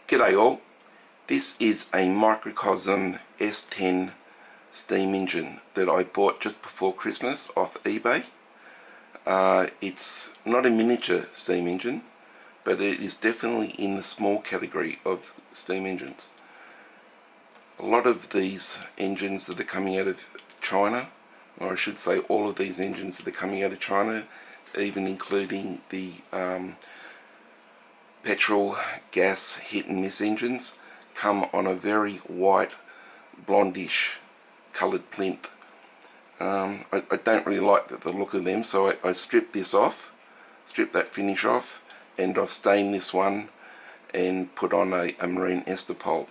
G'day all, this is a Microcosm S10 steam engine that I bought just before Christmas off eBay. It's not a miniature steam engine, but it is definitely in the small category of steam engines. A lot of these engines that are coming out of China, or I should say all of these engines that are coming out of China, even including the petrol, gas, hit and miss engines, come on a very white, blondish coloured plinth. I don't really like the look of them, so I stripped this off, stripped that finish off, and I've stained this one and put on a marine ester pole.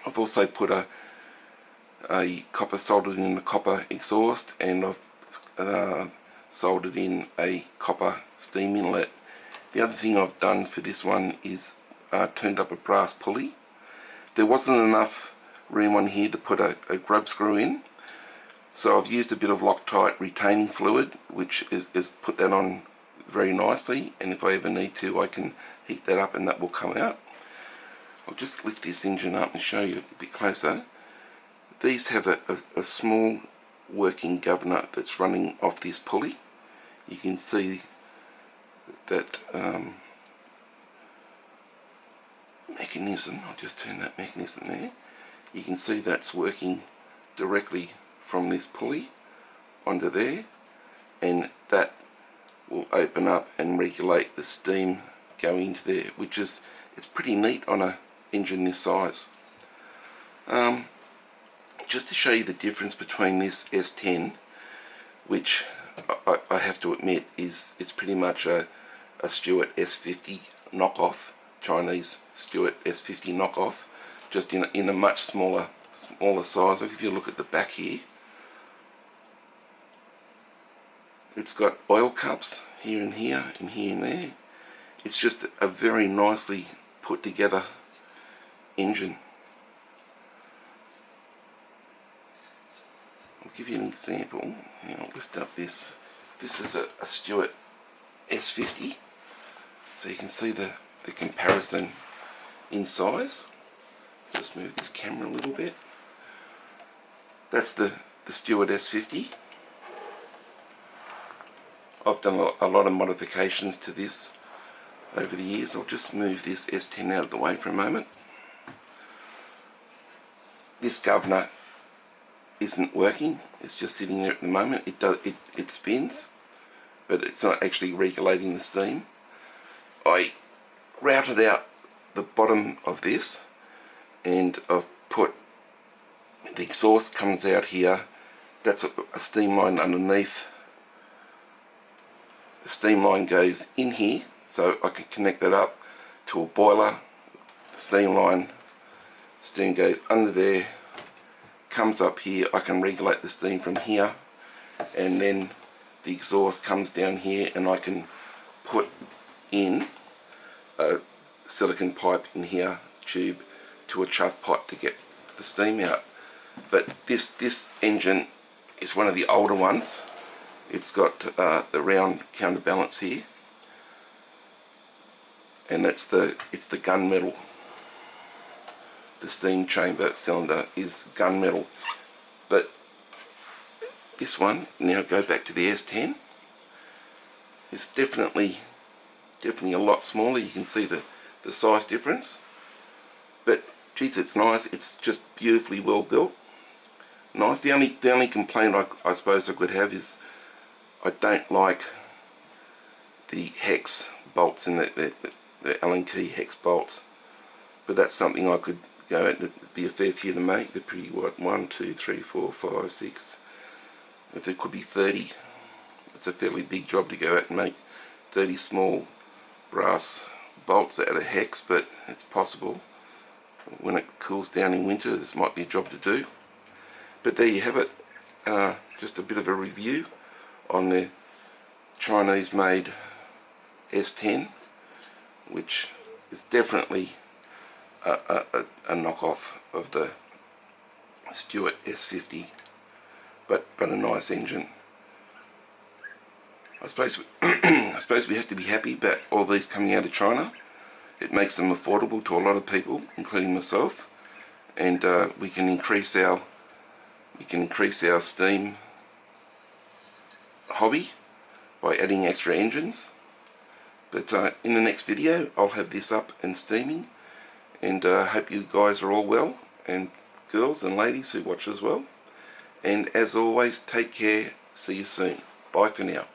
I've also put a copper soldered in the copper exhaust, and I've soldered in a copper steam inlet. The other thing I've done for this one is turned up a brass pulley. There wasn't enough room on here to put a grub screw in, so I've used a bit of Loctite retaining fluid, which is put that on very nicely, and if I ever need to I can heat that up and that will come out. I'll just lift this engine up and show you a bit closer. These have a small working governor that's running off this pulley. You can see that mechanism. I'll just turn that mechanism there. You can see that's working directly from this pulley onto there, and that will open up and regulate the steam going into there, which is, it's pretty neat on a engine this size. Just to show you the difference between this S10, which I have to admit it's pretty much a Stuart S50 knockoff, Chinese Stuart S50 knockoff, just in a much smaller size. Like if you look at the back here, it's got oil cups here and here and here and there. It's just a very nicely put together engine. I'll give you an example. I'll lift up this. This is a Stuart S50, so you can see the comparison in size. Just move this camera a little bit. That's the Stuart S50. I've done a lot of modifications to this over the years. I'll just move this S10 out of the way for a moment. This governor isn't working, it's just sitting there at the moment. It spins, but it's not actually regulating the steam. I routed out the bottom of this, and I've put the exhaust comes out here. That's a steam line underneath. The steam line goes in here, so I can connect that up to a boiler. The steam goes under there, comes up here. I can regulate the steam from here, and then the exhaust comes down here, and I can put in a silicon pipe in here, tube, to a chuff pipe to get the steam out. But this engine is one of the older ones. It's got the round counterbalance here, and it's the gunmetal. The steam chamber cylinder is gunmetal. But this one, now go back to the S10, it's definitely a lot smaller. You can see the size difference, but geez, it's nice. It's just beautifully well built, nice. The only complaint I suppose I could have is I don't like the hex bolts in the Allen key hex bolts, but that's something I could go out. It'd be a fair few to make. They're pretty, what, 1, 2, 3, 4, 5, 6. If there could be 30, it's a fairly big job to go out and make 30 small brass bolts out of hex, but it's possible. When it cools down in winter, this might be a job to do. But there you have it. Just a bit of a review on the Chinese made S10, which is definitely a knockoff of the Stuart S50, but a nice engine. I suppose we have to be happy about all these coming out of China. it makes them affordable to a lot of people, including myself, and we can increase our steam hobby by adding extra engines. But in the next video I'll have this up and steaming, and hope you guys are all well, and girls and ladies who watch as well. And as always, take care, see you soon. Bye for now.